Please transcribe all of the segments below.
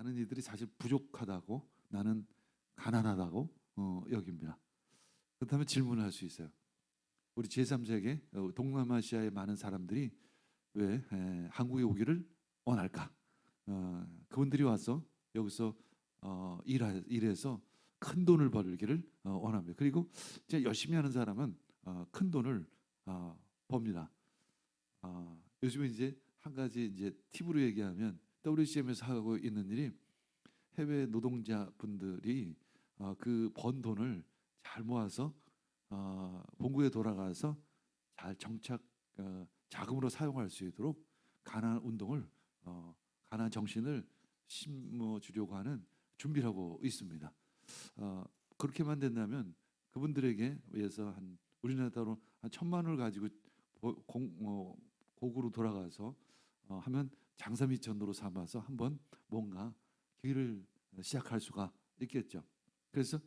많은 이들이 사실 부족하다고, 나는 가난하다고 여깁니다. 그렇다면 질문을 할 수 있어요. 우리 제3세계 동남아시아의 많은 사람들이 왜 한국에 오기를 원할까? 그분들이 와서 여기서 일해서 큰 돈을 벌기를 원합니다. 그리고 이제 열심히 하는 사람은 큰 돈을 법니다. 요즘에 이제 한 가지 이제 팁으로 얘기하면 WCM에서 하고 있는 일이, 해외 노동자분들이 그 번 돈을 잘 모아서 본국에 돌아가서 잘 정착 자금으로 사용할 수 있도록 가난 운동을 가난 정신을 심어 주려고 하는 준비를 하고 있습니다. 그렇게만 된다면 그분들에게 위해서 한 우리나라 돈으로 한 1,000만 원을 가지고 고국으로 돌아가서 하면 장사미천으로 삼아서 한번 뭔가 기회를 시작할 수가 있겠죠. 그래서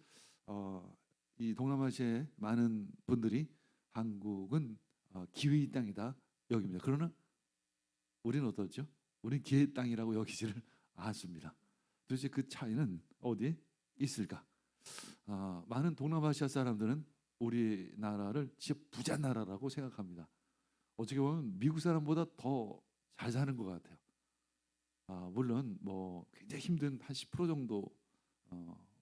이 동남아시아의 많은 분들이 한국은 기회의 땅이다 여깁니다. 그러나 우리는 어떻죠? 우리는 기회의 땅이라고 여기지를 않습니다. 도대체 그 차이는 어디에 있을까? 많은 동남아시아 사람들은 우리나라를 진짜 부자 나라라고 생각합니다. 어떻게 보면 미국 사람보다 더 잘 사는 것 같아요. 물론 뭐 굉장히 힘든 한 10% 정도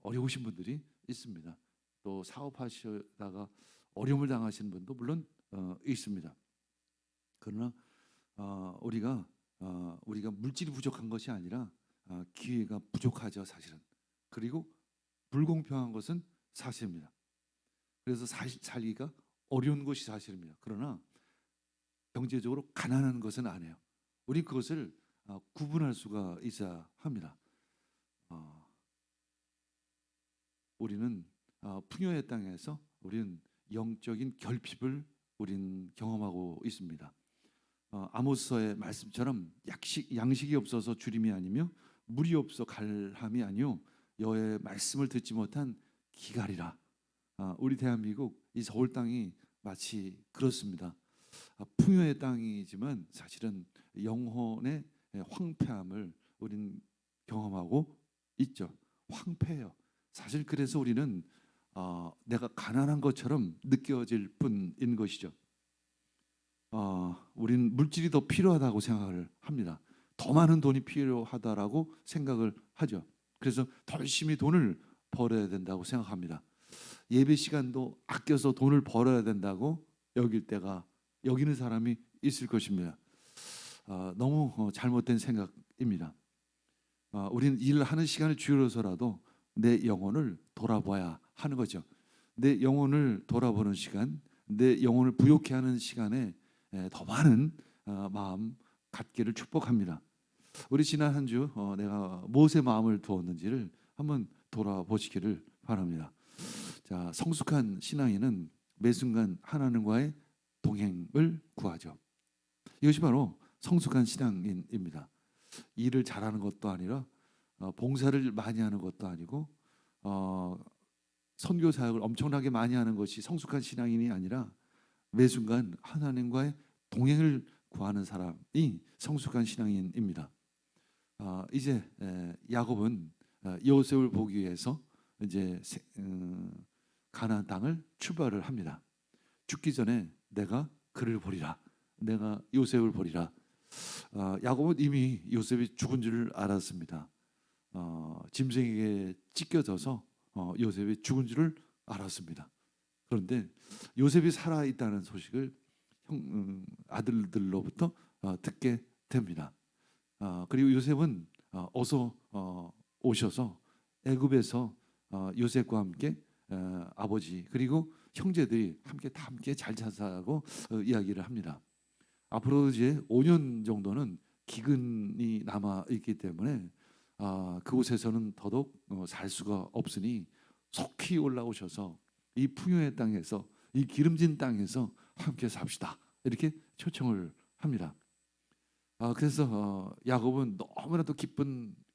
어려우신 분들이 있습니다. 또 사업하시다가 어려움을 당하시는 분도 물론 있습니다. 그러나 우리가 물질이 부족한 것이 아니라 기회가 부족하죠, 사실은. 그리고 불공평한 것은 사실입니다. 그래서 살기가 어려운 것이 사실입니다. 그러나 경제적으로 가난한 것은 아니에요. 우리 그것을 구분할 수가 있어야 합니다. 우리는 풍요의 땅에서 우리는 영적인 결핍을 우린 경험하고 있습니다. 아모스서의 말씀처럼 양식이 없어서 주림이 아니며 물이 없어 갈함이 아니요 여호와의 말씀을 듣지 못한 기갈이라. 우리 대한민국 이 서울 땅이 마치 그렇습니다. 풍요의 땅이지만 사실은 영혼의 황폐함을 우린 경험하고 있죠. 황폐해요. 사실 그래서 우리는 내가 가난한 것처럼 느껴질 뿐인 것이죠. 우린 물질이 더 필요하다고 생각을 합니다. 더 많은 돈이 필요하다라고 생각을 하죠. 그래서 더 열심히 돈을 벌어야 된다고 생각합니다. 예배 시간도 아껴서 돈을 벌어야 된다고 여기는 사람이 있을 것입니다. 너무 잘못된 생각입니다. 우리는 일하는 시간을 줄여서라도 내 영혼을 돌아봐야 하는 거죠. 내 영혼을 돌아보는 시간, 내 영혼을 부욕해 하는 시간에 더 많은 마음 갖기를 축복합니다. 우리 지난 한 주 내가 무엇에 마음을 두었는지를 한번 돌아보시기를 바랍니다. 자, 성숙한 신앙인은 매 순간 하나님과의 동행을 구하죠. 이것이 바로 성숙한 신앙인입니다. 일을 잘하는 것도 아니라 봉사를 많이 하는 것도 아니고 선교 사역을 엄청나게 많이 하는 것이 성숙한 신앙인이 아니라 매 순간 하나님과의 동행을 구하는 사람이 성숙한 신앙인입니다. 이제 야곱은 요셉을 보기 위해서 이제 가나안 땅을 출발을 합니다. 죽기 전에 내가 그를 보리라, 내가 요셉을 보리라. 야곱은 이미 요셉이 죽은 줄 알았습니다. 짐승에게 찢겨져서 요셉이 죽은 줄을 알았습니다. 그런데 요셉이 살아 있다는 소식을 아들들로부터 듣게 됩니다. 그리고 요셉은 어서 오셔서 애굽에서 요셉과 함께 아버지 그리고 형제들이 함께 잘 자라고 이야기를 합니다. 앞으로 이제 5년 정도는 기근이 남아 있기 때문에 그곳에서는 더더욱 살 수가 없으니 속히 올라오셔서 이 풍요의 땅에서, 이 기름진 땅에서 함께 삽시다, 이렇게 초청을 합니다. 그래서 야곱은 너무나도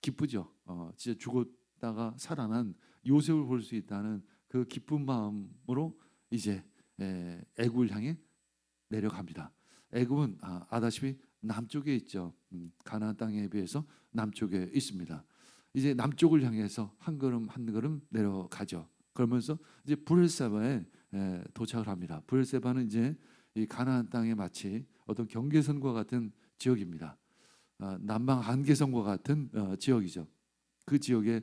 기쁘죠. 진짜 죽었다가 살아난 요셉을 볼 수 있다는 그 기쁜 마음으로 이제 애굽을 향해 내려갑니다. 애굽은 아다시피 남쪽에 있죠. 가나안 땅에 비해서 남쪽에 있습니다. 이제 남쪽을 향해서 한 걸음 한 걸음 내려가죠. 그러면서 이제 브엘세바에 도착을 합니다. 브엘세바는 이제 이 가나안 땅에 마치 어떤 경계선과 같은 지역입니다. 남방 한계선과 같은 지역이죠. 그 지역에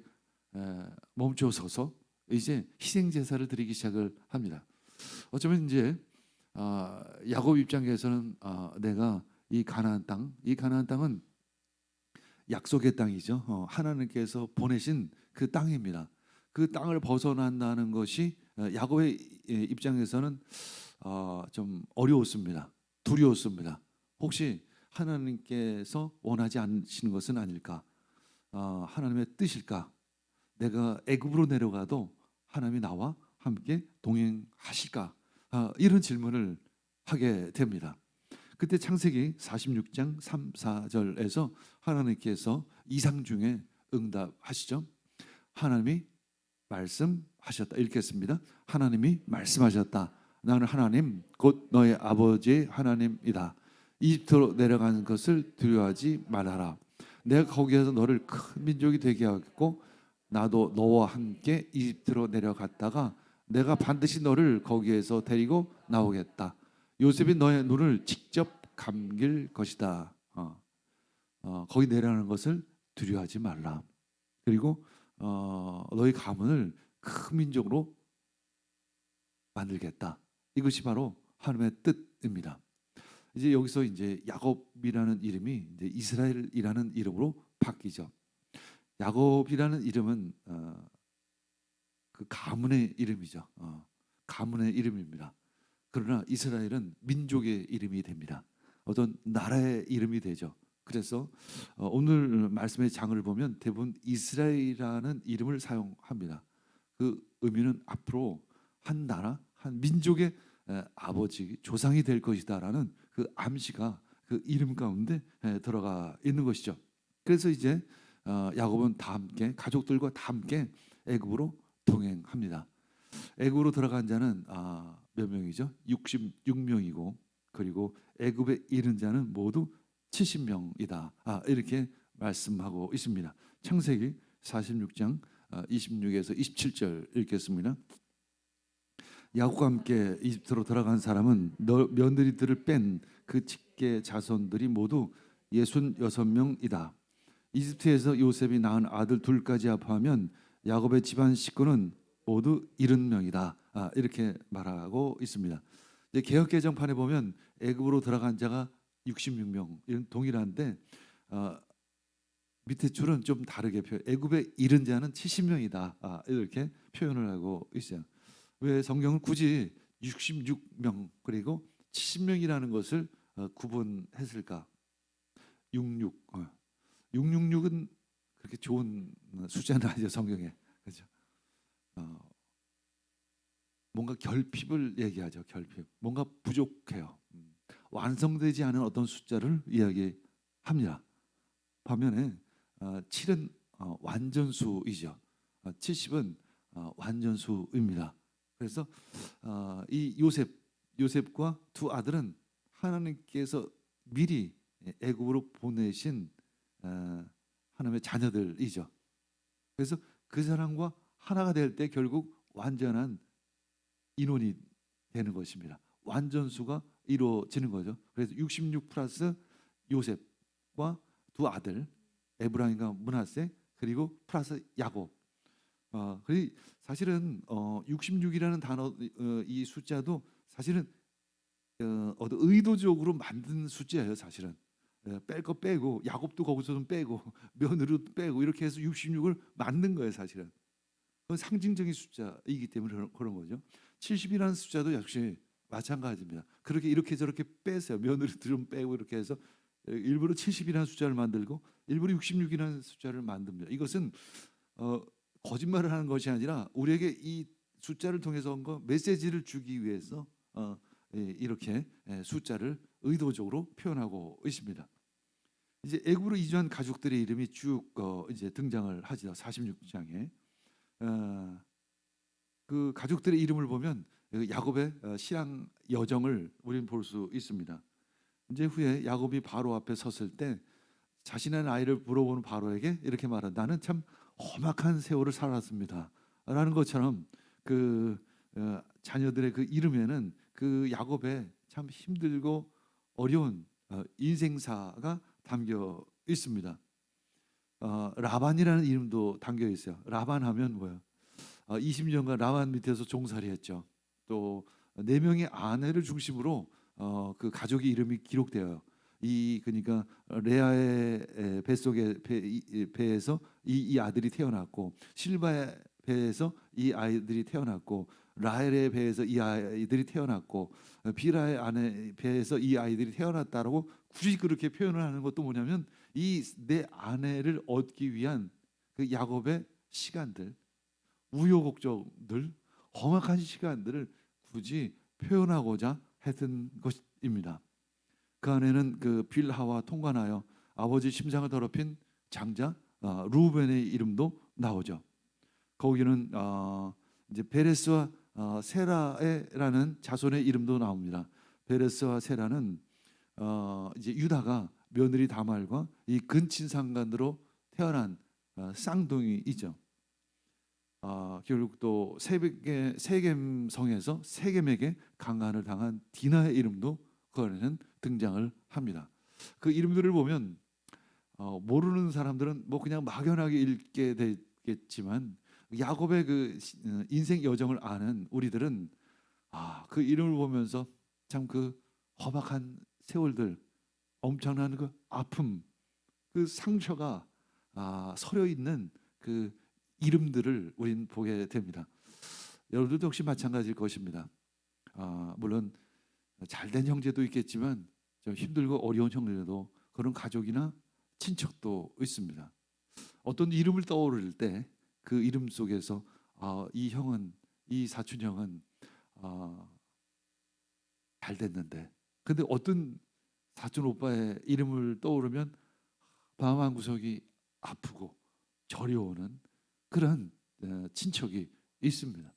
멈춰서서 이제 희생 제사를 드리기 시작을 합니다. 어쩌면 이제 야곱 입장에서는 내가 이 가나안 땅은 약속의 땅이죠. 하나님께서 보내신 그 땅입니다. 그 땅을 벗어난다는 것이 야곱의 입장에서는 좀 어려웠습니다. 두려웠습니다. 혹시 하나님께서 원하지 않으시는 것은 아닐까? 하나님의 뜻일까? 내가 애굽으로 내려가도 하나님이 나와 함께 동행하실까? 이런 질문을 하게 됩니다. 그때 창세기 46장 3, 4절에서 하나님께서 이상 중에 응답하시죠. 하나님이 말씀하셨다. 읽겠습니다. 하나님이 말씀하셨다. 나는 하나님 곧 너의 아버지의 하나님이다. 이집트로 내려가는 것을 두려워하지 말아라. 내가 거기에서 너를 큰 민족이 되게 하겠고 나도 너와 함께 이집트로 내려갔다가 내가 반드시 너를 거기에서 데리고 나오겠다. 요셉이 너의 눈을 직접 감길 것이다. 거기 내려가는 것을 두려워하지 말라. 그리고 너희 가문을 큰 민족으로 만들겠다. 이것이 바로 하나님의 뜻입니다. 이제 여기서 이제 야곱이라는 이름이 이제 이스라엘이라는 이름으로 바뀌죠. 야곱이라는 이름은 그 가문의 이름이죠. 가문의 이름입니다. 그러나 이스라엘은 민족의 이름이 됩니다. 어떤 나라의 이름이 되죠. 그래서 오늘 말씀의 장을 보면 대부분 이스라엘이라는 이름을 사용합니다. 그 의미는 앞으로 한 나라, 한 민족의 아버지, 조상이 될 것이다라는 그 암시가 그 이름 가운데 들어가 있는 것이죠. 그래서 이제 야곱은 다 함께 가족들과 다 함께 애굽으로 동행합니다. 애굽으로 들어간 자는 몇 명이죠? 66명이고 그리고 애굽에 이른 자는 모두 70명이다. 이렇게 말씀하고 있습니다. 창세기 46장 26에서 27절 읽겠습니다. 야곱과 함께 이집트로 들어간 사람은 며느리들을 뺀 그 직계 자손들이 모두 66명이다. 이집트에서 요셉이 낳은 아들 둘까지 합하면 야곱의 집안 식구는 모두 70명이다. 이렇게 말하고 있습니다. 이제 개역 개정판에 보면 애굽으로 들어간 자가 66명, 이런 동일한데 밑에 줄은 좀 다르게 애굽에 이른 자는 70명이다. 이렇게 표현을 하고 있어요. 왜 성경은 굳이 66명 그리고 70명이라는 것을 구분했을까? 666은 그렇게 좋은 숫자는 아니죠, 성경에. 그렇죠? 뭔가 결핍을 얘기하죠. 결핍. 뭔가 부족해요. 완성되지 않은 어떤 숫자를 이야기합니다. 반면에 7은 완전수이죠. 70은 완전수입니다. 그래서 이 요셉과 두 아들은 하나님께서 미리 애굽으로 보내신 하나님의 자녀들이죠. 그래서 그 사람과 하나가 될 때 결국 완전한 인원이 되는 것입니다. 완전수가 이루어지는 거죠. 그래서 66 플러스 요셉과 두 아들 에브라임과 므낫세 그리고 플러스 야곱. 사실은 66이라는 단어 이 숫자도 사실은 의도적으로 만든 숫자예요. 사실은 뺄 거 빼고 야곱도 거기서 좀 빼고 며느리도 빼고 이렇게 해서 66을 만든 거예요. 사실은 그건 상징적인 숫자이기 때문에 그런 거죠. 70이라는 숫자도 역시 마찬가지입니다. 그렇게 이렇게 저렇게 빼세요. 며느리도 좀 빼고 이렇게 해서 일부러 70이라는 숫자를 만들고 일부러 66이라는 숫자를 만듭니다. 이것은 거짓말을 하는 것이 아니라 우리에게 이 숫자를 통해서 온 거 메시지를 주기 위해서 이렇게 숫자를 의도적으로 표현하고 있습니다. 이제 애굽으로 이주한 가족들의 이름이 쭉 이제 등장을 하죠. 46장에 그 가족들의 이름을 보면 야곱의 신앙 여정을 우리는 볼 수 있습니다. 이제 후에 야곱이 바로 앞에 섰을 때 자신의 나이를 물어보는 바로에게 이렇게 말한다. 나는 참 험악한 세월을 살았습니다. 라는 것처럼 그 자녀들의 그 이름에는 그 야곱의 참 힘들고 어려운 인생사가 담겨 있습니다. 라반이라는 이름도 담겨 있어요. 라반 하면 뭐예요? 20년간 라반 밑에서 종살이했죠. 또 4명의 아내를 중심으로 그 가족의 이름이 기록되어요. 그러니까 레아의 배에서 이 아들이 태어났고, 실바의 배에서 이 아이들이 태어났고, 라헬의 배에서 이 아이들이 태어났고, 비라의 아내 배에서 이 아이들이 태어났다라고 굳이 그렇게 표현을 하는 것도 뭐냐면, 이 내 아내를 얻기 위한 그 야곱의 시간들, 우여곡절들, 험악한 시간들을 굳이 표현하고자 했던 것입니다. 그 안에는 그 빌하와 통관하여 아버지 심장을 더럽힌 장자 루벤의 이름도 나오죠. 거기는 이제 베레스와 세라라는 자손의 이름도 나옵니다. 베레스와 세라는 이제 유다가 며느리 다말과 이 근친상간으로 태어난 쌍둥이이죠. 결국 또 세겜 성에서 세겜에게 강간을 당한 디나의 이름도 그 안에는 등장을 합니다. 그 이름들을 보면 모르는 사람들은 뭐 그냥 막연하게 읽게 되겠지만, 야곱의 그 인생 여정을 아는 우리들은 그 이름을 보면서 참 그 험악한 세월들, 엄청난 그 아픔, 그 상처가 서려 있는 그 이름들을 우린 보게 됩니다. 여러분들도 역시 마찬가지일 것입니다. 물론 잘된 형제도 있겠지만 좀 힘들고 어려운 형제도, 그런 가족이나 친척도 있습니다. 어떤 이름을 떠오를 때 그 이름 속에서 이 형은, 이 사촌 형은 잘 됐는데, 근데 어떤 사촌 오빠의 이름을 떠오르면 마음 한구석이 아프고 저려오는 그런 친척이 있습니다.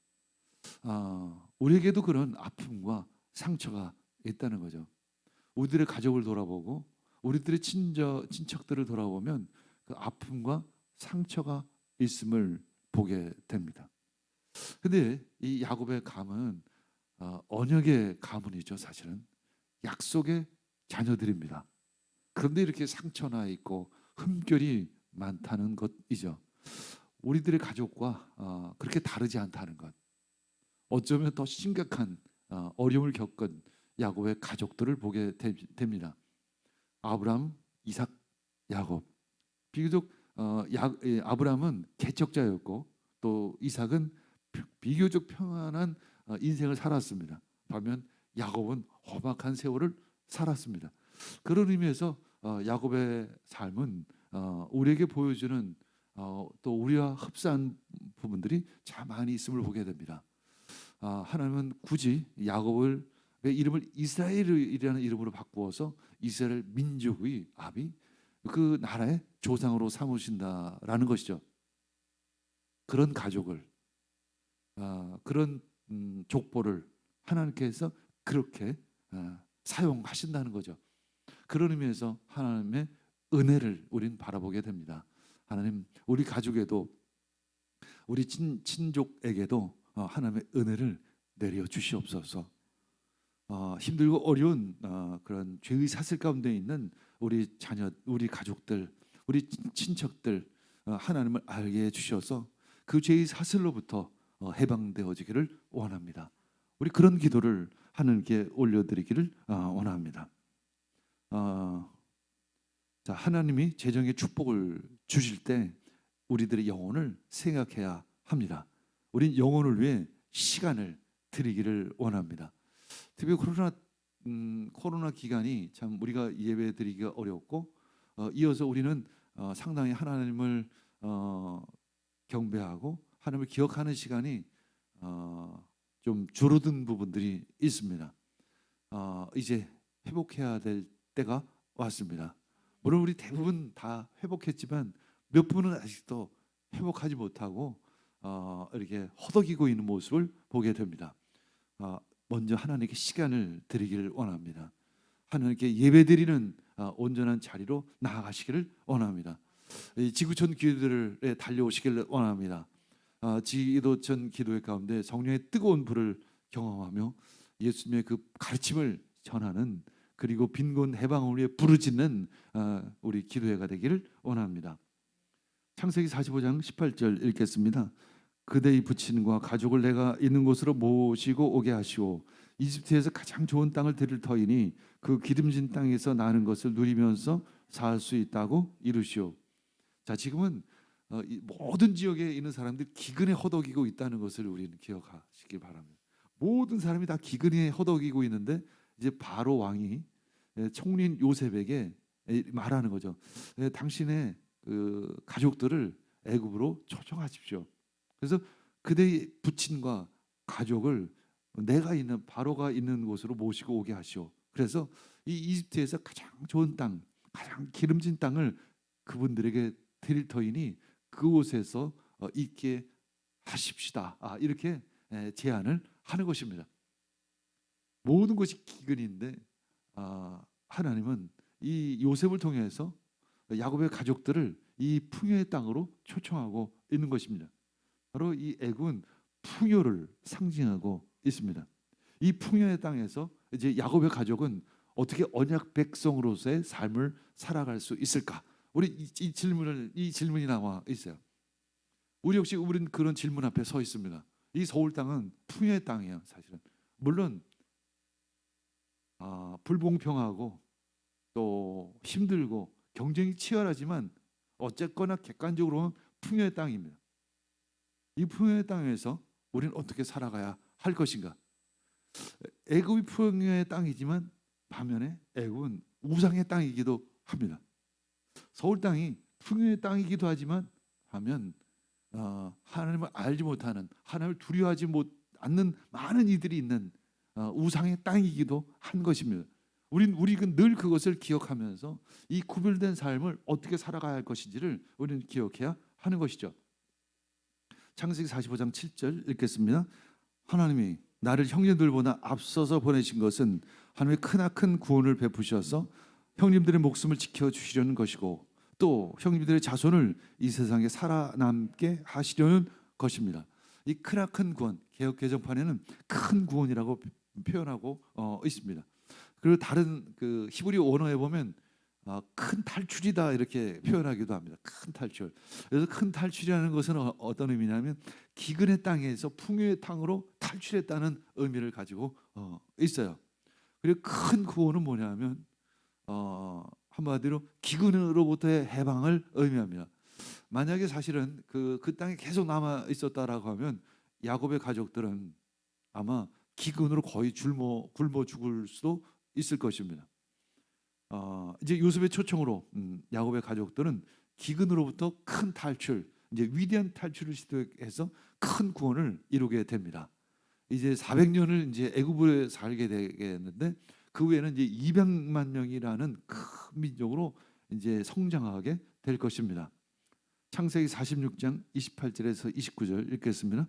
우리에게도 그런 아픔과 상처가 있다는 거죠. 우리들의 가족을 돌아보고 우리들의 친척들을 돌아보면 그 아픔과 상처가 있음을 보게 됩니다. 근데 이 야곱의 가문은 언약의 가문이죠. 사실은 약속의 자녀들입니다. 그런데 이렇게 상처나 있고 흠결이 많다는 것이죠. 우리들의 가족과 그렇게 다르지 않다는 것, 어쩌면 더 심각한 어려움을 겪은 야곱의 가족들을 보게 됩니다. 아브람, 이삭, 야곱. 비교적 아브람은 개척자였고, 또 이삭은 비교적 평안한 인생을 살았습니다. 반면 야곱은 험악한 세월을 살았습니다. 그런 의미에서 야곱의 삶은 우리에게 보여주는 또 우리와 흡사한 부분들이 참 많이 있음을 보게 됩니다. 하나님은 굳이 야곱의 이름을 이스라엘이라는 이름으로 바꾸어서 이스라엘 민족의 아비, 그 나라의 조상으로 삼으신다라는 것이죠. 그런 가족을, 그런 족보를 하나님께서 그렇게 사용하신다는 거죠. 그런 의미에서 하나님의 은혜를 우린 바라보게 됩니다. 하나님, 우리 가족에도, 우리 친족에게도 하나님의 은혜를 내려 주시옵소서. 힘들고 어려운 그런 죄의 사슬 가운데 있는 우리 자녀, 우리 가족들, 우리 친척들, 하나님을 알게 해 주셔서 그 죄의 사슬로부터 해방되어지기를 원합니다. 우리 그런 기도를 하나님께 올려드리기를 원합니다. 자, 하나님이 재정의 축복을 주실 때 우리들의 영혼을 생각해야 합니다. 우린 영혼을 위해 시간을 드리기를 원합니다. 특히 코로나 기간이 참 우리가 예배 드리기가 어렵고, 이어서 우리는 상당히 하나님을 경배하고 하나님을 기억하는 시간이 좀 줄어든 부분들이 있습니다. 이제 회복해야 될 때가 왔습니다. 물론 우리 대부분 다 회복했지만 몇 분은 아직도 회복하지 못하고 이렇게 허덕이고 있는 모습을 보게 됩니다. 먼저 하나님께 시간을 드리기를 원합니다. 하나님께 예배드리는 온전한 자리로 나아가시기를 원합니다. 이 지구촌 기도들에 달려오시길 원합니다. 지구촌 기도회 가운데 성령의 뜨거운 불을 경험하며 예수님의 그 가르침을 전하는, 그리고 빈곤 해방을 위해 부르짖는 우리 기도회가 되기를 원합니다. 창세기 45장 18절 읽겠습니다. 그대의 부친과 가족을 내가 있는 곳으로 모시고 오게 하시오. 이집트에서 가장 좋은 땅을 드릴 터이니 그 기름진 땅에서 나는 것을 누리면서 살 수 있다고 이루시오. 자, 지금은 이 모든 지역에 있는 사람들이 기근에 허덕이고 있다는 것을 우리는 기억하시길 바랍니다. 모든 사람이 다 기근에 허덕이고 있는데 이제 바로 왕이 총리인 요셉에게 말하는 거죠. 당신의 그 가족들을 애굽으로 초청하십시오. 그래서 그대의 부친과 가족을 내가 있는 바로가 있는 곳으로 모시고 오게 하시오. 그래서 이 이집트에서 가장 좋은 땅, 가장 기름진 땅을 그분들에게 드릴 터이니 그곳에서 있게 하십시다. 이렇게 제안을 하는 것입니다. 모든 것이 기근인데 하나님은 이 요셉을 통해서 야곱의 가족들을 이 풍요의 땅으로 초청하고 있는 것입니다. 바로 이 애굽은 풍요를 상징하고 있습니다. 이 풍요의 땅에서 이제 야곱의 가족은 어떻게 언약 백성으로서의 삶을 살아갈 수 있을까? 우리 이 질문이 나와 있어요. 우리 역시 우리는 그런 질문 앞에 서 있습니다. 이 서울 땅은 풍요의 땅이에요, 사실은. 물론 불공평하고 또 힘들고 경쟁이 치열하지만 어쨌거나 객관적으로는 풍요의 땅입니다. 이 풍요의 땅에서 우리는 어떻게 살아가야 할 것인가? 애굽이 풍요의 땅이지만 반면에 애굽은 우상의 땅이기도 합니다. 서울 땅이 풍요의 땅이기도 하지만 하면 하나님을 알지 못하는, 하나님을 두려워하지 않는 많은 이들이 있는 우상의 땅이기도 한 것입니다. 우리는 늘 그것을 기억하면서 이 구별된 삶을 어떻게 살아가야 할 것인지를 우리는 기억해야 하는 것이죠. 창세기 45장 7절 읽겠습니다. 하나님이 나를 형제들보다 앞서서 보내신 것은 하나님의 크나큰 구원을 베푸셔서 형님들의 목숨을 지켜주시려는 것이고 또 형님들의 자손을 이 세상에 살아남게 하시려는 것입니다. 이 크나큰 구원, 개역 개정판에는 큰 구원이라고 표현하고 있습니다. 그리고 다른 그 히브리 원어에 보면 큰 탈출이다 이렇게 표현하기도 합니다. 큰 탈출. 그래서 큰 탈출이라는 것은 어떤 의미냐면 기근의 땅에서 풍요의 땅으로 탈출했다는 의미를 가지고 있어요. 그리고 큰 구원은 뭐냐면 한마디로 기근으로부터의 해방을 의미합니다. 만약에 사실은 그 땅에 계속 남아 있었다라고 하면 야곱의 가족들은 아마 기근으로 거의 굶어 죽을 수도 있을 것입니다. 이제 요셉의 초청으로 야곱의 가족들은 기근으로부터 큰 탈출, 이제 위대한 탈출을 시도해서 큰 구원을 이루게 됩니다. 이제 400년을 이제 애굽에 살게 되겠는데 그 후에는 이제 200만 명이라는 큰 민족으로 이제 성장하게 될 것입니다. 창세기 46장 28절에서 29절 읽겠습니다.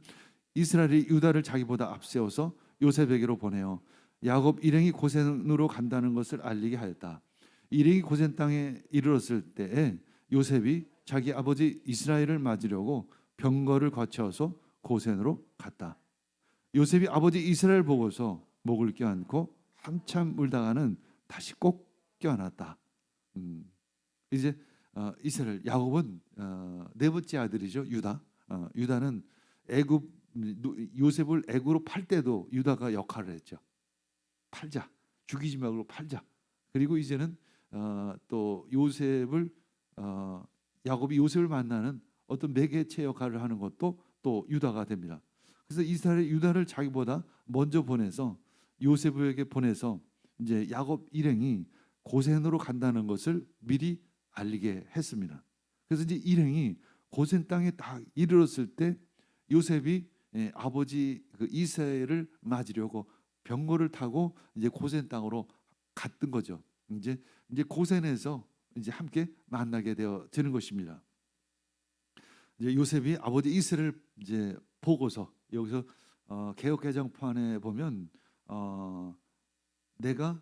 이스라엘이 유다를 자기보다 앞세워서 요셉에게로 보내어 야곱 일행이 고센으로 간다는 것을 알리게 하였다. 일행이 고센 땅에 이르렀을 때에 요셉이 자기 아버지 이스라엘을 맞으려고 병거를 거쳐서 고센으로 갔다. 요셉이 아버지 이스라엘 보고서 목을 껴안고 한참 울다가는 다시 꼭 껴안았다. 이제 이스라엘 야곱은 네 번째 아들이죠. 유다는 애굽 요셉을 애굽으로 팔 때도 유다가 역할을 했죠. 팔자, 죽이지 말고 팔자. 그리고 이제는 또 요셉을 야곱이 요셉을 만나는 어떤 매개체 역할을 하는 것도 또 유다가 됩니다. 그래서 이스라엘 유다를 자기보다 먼저 보내서 요셉에게 보내서 이제 야곱 일행이 고센으로 간다는 것을 미리 알리게 했습니다. 그래서 이제 일행이 고센 땅에 딱 이르렀을 때 요셉이 아버지 그 이스라엘을 맞으려고 병거를 타고 이제 고센 땅으로 갔던 거죠. 이제 고센에서 이제 함께 만나게 되는 것입니다. 이제 요셉이 아버지 이스라엘을 이제 보고서 여기서 개역 개정판에 보면 내가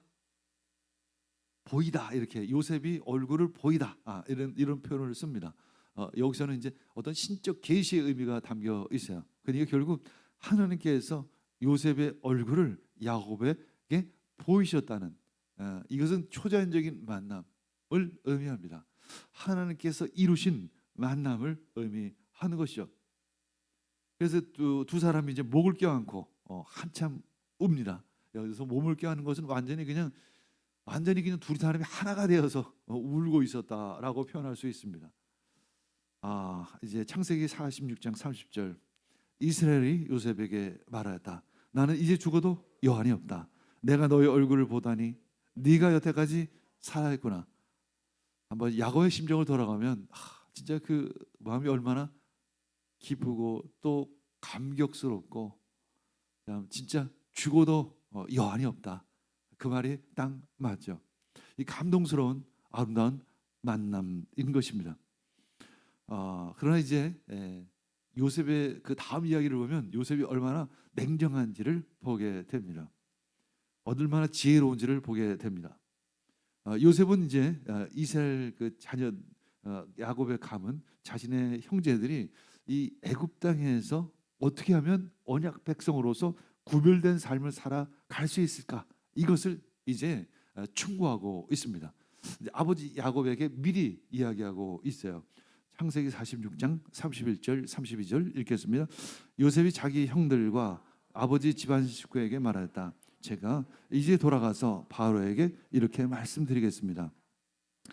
보이다, 이렇게 요셉이 얼굴을 보이다, 이런 표현을 씁니다. 여기서는 이제 어떤 신적 계시의 의미가 담겨 있어요. 그러니까 결국 하나님께서 요셉의 얼굴을 야곱에게 보이셨다는, 이것은 초자연적인 만남을 의미합니다. 하나님께서 이루신 만남을 의미하는 것이죠. 그래서 두 사람이 이제 목을 껴안고 한참 웁니다. 여기서 몸을 껴안는 것은 완전히 그냥 두 사람이 하나가 되어서 울고 있었다라고 표현할 수 있습니다. 이제 창세기 46장 30절, 이스라엘이 요셉에게 말하였다. 나는 이제 죽어도 여한이 없다. 내가 너의 얼굴을 보다니 네가 여태까지 살아있구나. 한번 야곱의 심정을 돌아가면 진짜 그 마음이 얼마나 기쁘고 또 감격스럽고, 진짜 죽어도 여한이 없다. 그 말이 딱 맞죠. 이 감동스러운 아름다운 만남인 것입니다. 그러나 이제 요셉의 그 다음 이야기를 보면 요셉이 얼마나 냉정한지를 보게 됩니다. 얼마나 지혜로운지를 보게 됩니다. 요셉은 이제 이스라엘 그 자녀 야곱의 감은 자신의 형제들이 이 애굽 땅에서 어떻게 하면 언약 백성으로서 구별된 삶을 살아갈 수 있을까, 이것을 이제 충고하고 있습니다. 이제 아버지 야곱에게 미리 이야기하고 있어요. 창세기 46장 31절 32절 읽겠습니다. 요셉이 자기 형들과 아버지 집안 식구에게 말하였다. 제가 이제 돌아가서 바로에게 이렇게 말씀드리겠습니다.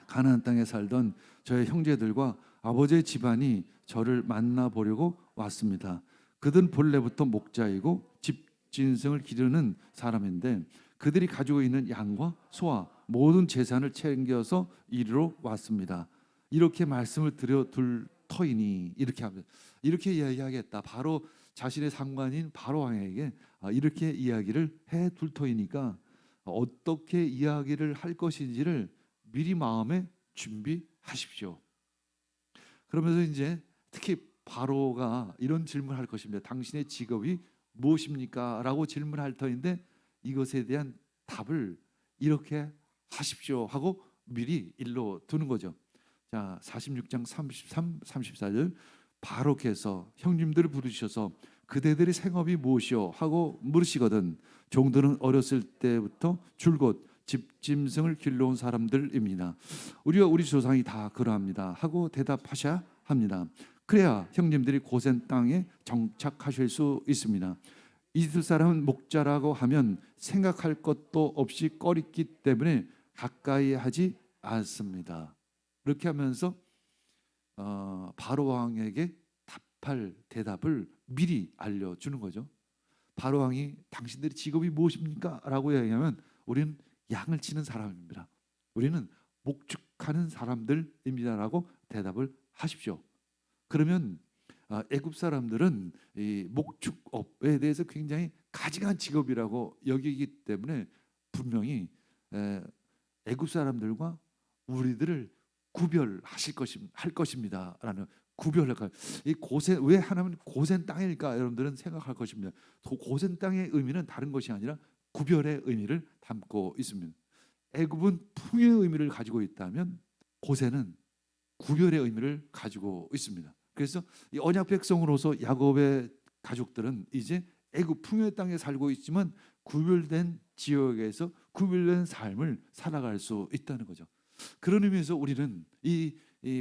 가나안 땅에 살던 저의 형제들과 아버지의 집안이 저를 만나보려고 왔습니다. 그들은 본래부터 목자이고 집짐승을 기르는 사람인데 그들이 가지고 있는 양과 소와 모든 재산을 챙겨서 이리로 왔습니다. 이렇게 말씀을 드려 둘 터이니, 이렇게 하면 이렇게 이야기하겠다. 바로 자신의 상관인 바로 왕에게 이렇게 이야기를 해 둘 터이니까 어떻게 이야기를 할 것인지를 미리 마음에 준비하십시오. 그러면서 이제 특히 바로가 이런 질문을 할 것입니다. 당신의 직업이 무엇입니까? 라고 질문할 터인데 이것에 대한 답을 이렇게 하십시오 하고 미리 일러 두는 거죠. 자, 46장 33, 34절, 바로께서 형님들을 부르셔서 그대들의 생업이 무엇이요 하고 물으시거든 종들은 어렸을 때부터 줄곧 집짐승을 길러온 사람들입니다. 우리 조상이 다 그러합니다 하고 대답하셔야 합니다. 그래야 형님들이 고센 땅에 정착하실 수 있습니다. 이들 사람은 목자라고 하면 생각할 것도 없이 꺼리기 때문에 가까이 하지 않습니다. 이렇게 하면서 바로 왕에게 답할 대답을 미리 알려주는 거죠. 바로 왕이 당신들의 직업이 무엇입니까? 라고 얘기하면 우리는 양을 치는 사람입니다. 우리는 목축하는 사람들입니다. 라고 대답을 하십시오. 그러면 애굽 사람들은 이 목축업에 대해서 굉장히 가증한 직업이라고 여기기 때문에 분명히 애굽 사람들과 우리들을 구별하실 할 것입니다라는, 구별할까요? 이 고센, 왜 하나님은 고센 땅일까? 여러분들은 생각할 것입니다. 고센 땅의 의미는 다른 것이 아니라 구별의 의미를 담고 있습니다. 애굽은 풍요의 의미를 가지고 있다면 고센은 구별의 의미를 가지고 있습니다. 그래서 이 언약 백성으로서 야곱의 가족들은 이제 애굽 풍요의 땅에 살고 있지만 구별된 지역에서 구별된 삶을 살아갈 수 있다는 거죠. 그런 의미에서 우리는 이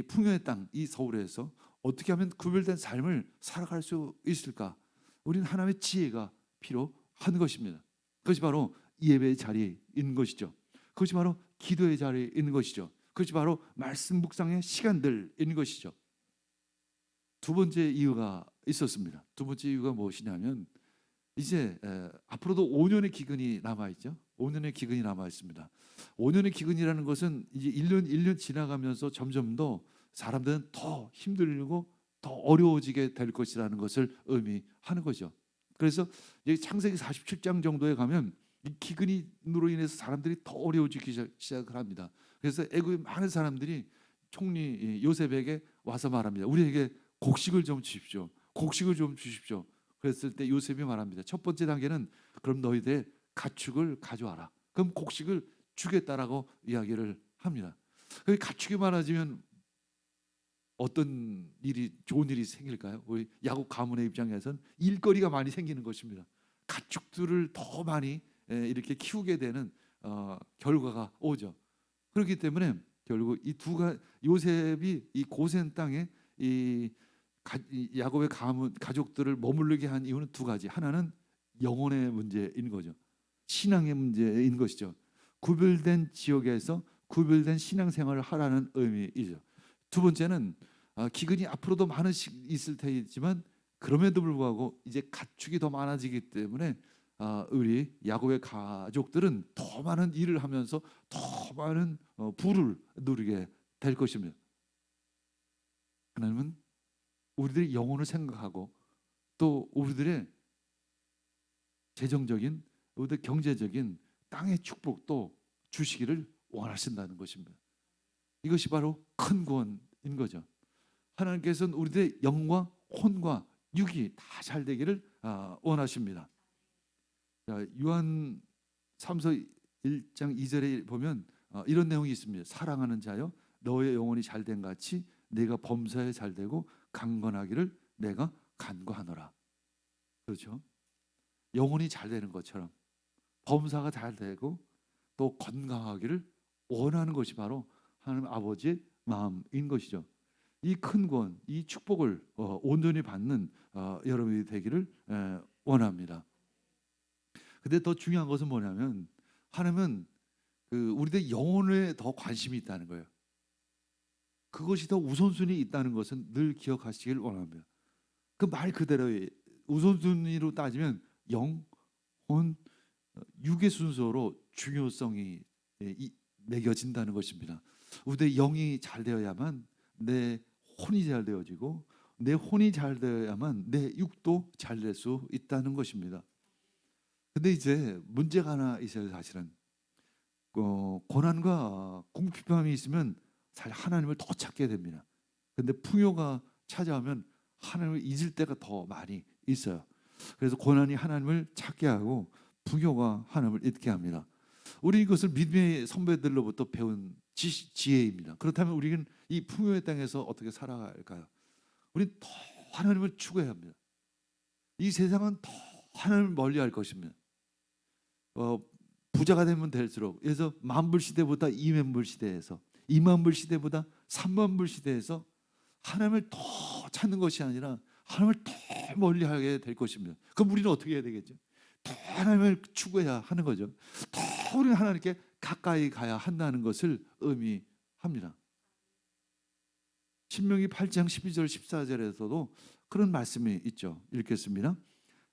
풍요의 땅, 이 서울에서 어떻게 하면 구별된 삶을 살아갈 수 있을까? 우리는 하나님의 지혜가 필요한 것입니다. 그것이 바로 예배의 자리에 있는 것이죠. 그것이 바로 기도의 자리에 있는 것이죠. 그것이 바로 말씀 묵상의 시간들인 것이죠. 두 번째 이유가 있었습니다. 두 번째 이유가 무엇이냐면 이제 앞으로도 5년의 기근이 남아 있죠. 5년의 기근이 남아 있습니다. 5년의 기근이라는 것은 이제 1년 지나가면서 점점 더 사람들은 더 힘들고 더 어려워지게 될 것이라는 것을 의미하는 거죠. 그래서 창세기 47장 정도에 가면 이 기근으로 인해서 사람들이 더 어려워지기 시작을 합니다. 그래서 애굽의 많은 사람들이 총리 요셉에게 와서 말합니다. 우리에게 곡식을 좀 주십시오. 곡식을 좀 주십시오. 그랬을 때 요셉이 말합니다. 첫 번째 단계는 그럼 너희들 가축을 가져와라. 그럼 곡식을 주겠다라고 이야기를 합니다. 그 가축이 많아지면 어떤 일이 좋은 일이 생길까요? 우리 야곱 가문의 입장에서는 일거리가 많이 생기는 것입니다. 가축들을 더 많이 이렇게 키우게 되는 결과가 오죠. 그렇기 때문에 결국 이 요셉이 이 고센 땅에 이 야곱의 가족들을 머무르게 한 이유는 두 가지. 하나는 영혼의 문제인 거죠. 신앙의 문제인 것이죠. 구별된 지역에서 구별된 신앙생활을 하라는 의미이죠. 두 번째는 기근이 앞으로도 많이 있을 테지만 그럼에도 불구하고 이제 가축이 더 많아지기 때문에 우리 야곱의 가족들은 더 많은 일을 하면서 더 많은 부를 누리게 될 것입니다. 하나님은 우리들의 영혼을 생각하고 또 우리들의 재정적인, 우리들 경제적인 땅의 축복도 주시기를 원하신다는 것입니다. 이것이 바로 큰 구원인 거죠. 하나님께서는 우리들의 영과 혼과 육이 다 잘 되기를 원하십니다. 요한 3서 1장 2절에 보면 이런 내용이 있습니다. 사랑하는 자여 너의 영혼이 잘된 같이 내가 범사에 잘되고 강건하기를 내가 간구하노라. 그렇죠? 영혼이 잘되는 것처럼 범사가 잘되고 또 건강하기를 원하는 것이 바로 하나님 아버지의 마음인 것이죠. 이 큰 구원, 이 축복을 온전히 받는 여러분이 되기를 원합니다. 근데 더 중요한 것은 뭐냐면 하나님은 우리들 영혼에 더 관심이 있다는 거예요. 그것이 더 우선순위 있다는 것은 늘 기억하시길 원합니다. 그 말 그대로의 우선순위로 따지면 영, 혼, 육의 순서로 중요성이 매겨진다는 것입니다. 우리의 영이 잘 되어야만 내 혼이 잘 되어지고 내 혼이 잘 되어야만 내 육도 잘 될 수 있다는 것입니다. 근데 이제 문제가 하나 있어요. 사실은 고난과 궁핍함이 있으면 사실 하나님을 더 찾게 됩니다. 근데 풍요가 찾아오면 하나님을 잊을 때가 더 많이 있어요. 그래서 고난이 하나님을 찾게 하고 풍요가 하나님을 잊게 합니다. 우리 이것을 믿음의 선배들로부터 배운 지혜입니다. 그렇다면 우리는 이 풍요의 땅에서 어떻게 살아갈까요? 우리는 더 하나님을 추구해야 합니다. 이 세상은 더 하나님을 멀리할 것입니다. 부자가 되면 될수록, 그래서 만불 시대보다 이만불 시대에서, 이만불 시대보다 삼만불 시대에서 하나님을 더 찾는 것이 아니라 하나님을 더 멀리하게 될 것입니다. 그럼 우리는 어떻게 해야 되겠죠? 더 하나님을 추구해야 하는 거죠. 더 우리는 하나님께 가까이 가야 한다는 것을 의미합니다. 신명기 8장 12절 14절에서도 그런 말씀이 있죠. 읽겠습니다.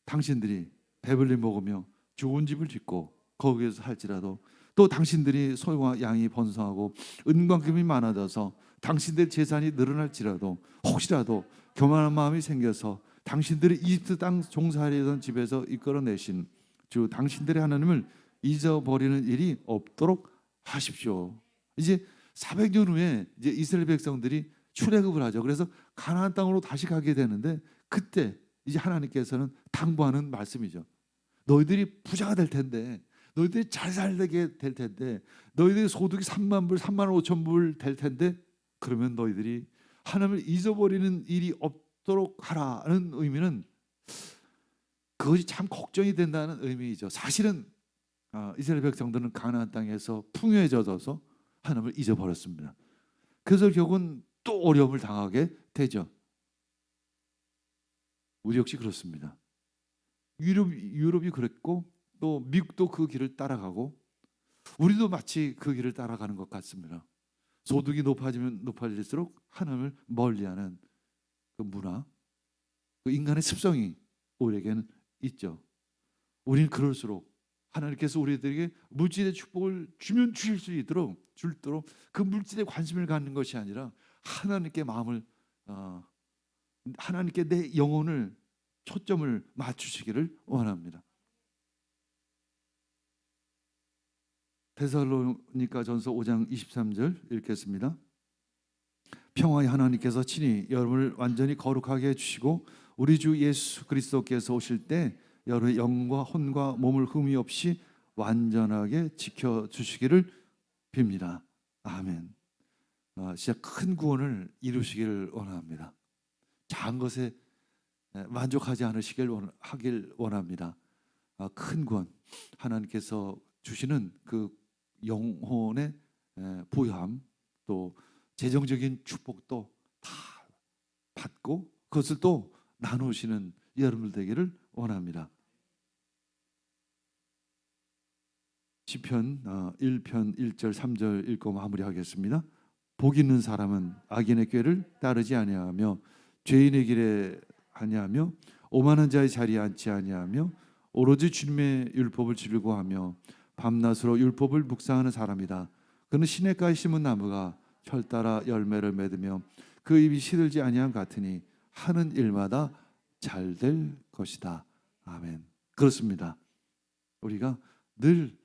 당신들이 배불리 먹으며 좋은 집을 짓고 거기에서 살지라도 또 당신들이 소와 양이 번성하고 은과 금이 많아져서 당신들 재산이 늘어날지라도 혹시라도 교만한 마음이 생겨서 당신들이 이집트 땅 종살이던 집에서 이끌어내신 주 당신들의 하나님을 잊어버리는 일이 없도록 하십시오. 이제 400년 후에 이제 이스라엘 백성들이 출애굽을 하죠. 그래서 가나안 땅으로 다시 가게 되는데 그때 이제 하나님께서는 당부하는 말씀이죠. 너희들이 부자가 될 텐데, 너희들이 잘 살게 될 텐데, 너희들의 소득이 3만 불, 3만 5천 불 될 텐데, 그러면 너희들이 하나님을 잊어버리는 일이 없도록 하라는 의미는 그것이 참 걱정이 된다는 의미이죠. 사실은 이스라엘 백성들은 가나안 땅에서 풍요해져서 하나님을 잊어버렸습니다. 그래서 결국은 또 어려움을 당하게 되죠. 우리 역시 그렇습니다. 유럽이 그랬고 또 미국도 그 길을 따라가고 우리도 마치 그 길을 따라가는 것 같습니다. 소득이 높아지면 높아질수록 하나님을 멀리하는 그 문화, 그 인간의 습성이 우리에게는 있죠. 우리는 그럴수록 하나님께서 우리들에게 물질의 축복을 주면 주실 수 있도록 줄도록 그 물질에 관심을 갖는 것이 아니라 하나님께 마음을 하나님께 내 영혼을 초점을 맞추시기를 원합니다. 데살로니가전서 5장 23절 읽겠습니다. 평화의 하나님께서 친히 여러분을 완전히 거룩하게 해주시고 우리 주 예수 그리스도께서 오실 때 여러분의 영과 혼과 몸을 흠이 없이 완전하게 지켜주시기를 빕니다. 아멘. 진짜 큰 구원을 이루시기를 원합니다. 작은 것에 만족하지 하길 원합니다. 큰 구원, 하나님께서 주시는 그 영혼의 부요함, 또 재정적인 축복도 다 받고 그것을 또 나누시는 여러분들 되기를 원합니다. 시편 1편 1절 3절 읽고 마무리하겠습니다. 복 있는 사람은 악인의 꾀를 따르지 아니하며 죄인의 길에 아니하며 오만한 자의 자리에 앉지 아니하며 오로지 주님의 율법을 즐거워하며 밤낮으로 율법을 묵상하는 사람이다. 그는 시냇가에 심은 나무가 철 따라 열매를 맺으며 그 잎이 시들지 아니함 같으니 하는 일마다 잘 될 것이다. 아멘. 그렇습니다. 우리가 늘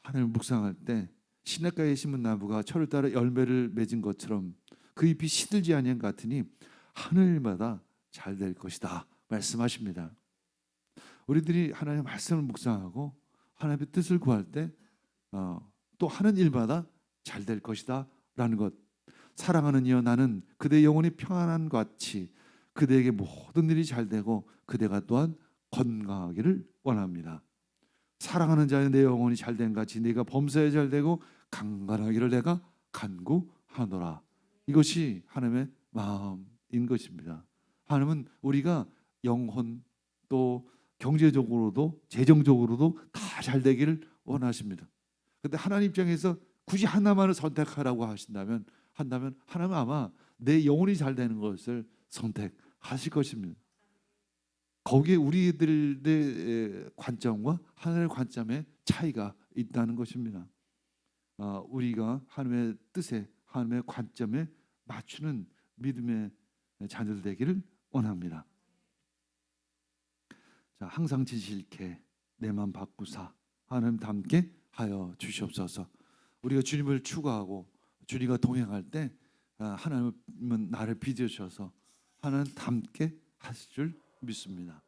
하나님을 묵상할 때 시냇가에 심은 나무가 철을 따라 열매를 맺은 것처럼 그 잎이 시들지 아니함 같으니 하는 일마다 잘 될 것이다 말씀하십니다. 우리들이 하나님의 말씀을 묵상하고 하나님의 뜻을 구할 때 또 하는 일마다 잘 될 것이다 라는 것. 사랑하는 이여 나는 그대의 영혼이 평안한 같이 그대에게 모든 일이 잘 되고 그대가 또한 건강하기를 원합니다. 사랑하는 자여 내 영혼이 잘된 같이 네가 범사에 잘 되고 강건하기를 내가 간구하노라. 이것이 하나님의 마음인 것입니다. 하나님은 우리가 영혼 또 경제적으로도 재정적으로도 다 잘 되기를 원하십니다. 그런데 하나님 입장에서 굳이 하나만을 선택하라고 한다면 하나님은 아마 내 영혼이 잘 되는 것을 선택하실 것입니다. 거기에 우리들의 관점과 하나님의 관점의 차이가 있다는 것입니다. 우리가 하나님의 뜻에 하나님의 관점에 맞추는 믿음의 자녀들 되기를 원합니다. 자, 항상 지실케 내 맘 바꾸사 하나님 닮게 하여 주시옵소서. 우리가 주님을 추구하고 주님과 동행할 때 하나님은 나를 빚으셔서 하나님 닮게 하실 줄 믿습니다.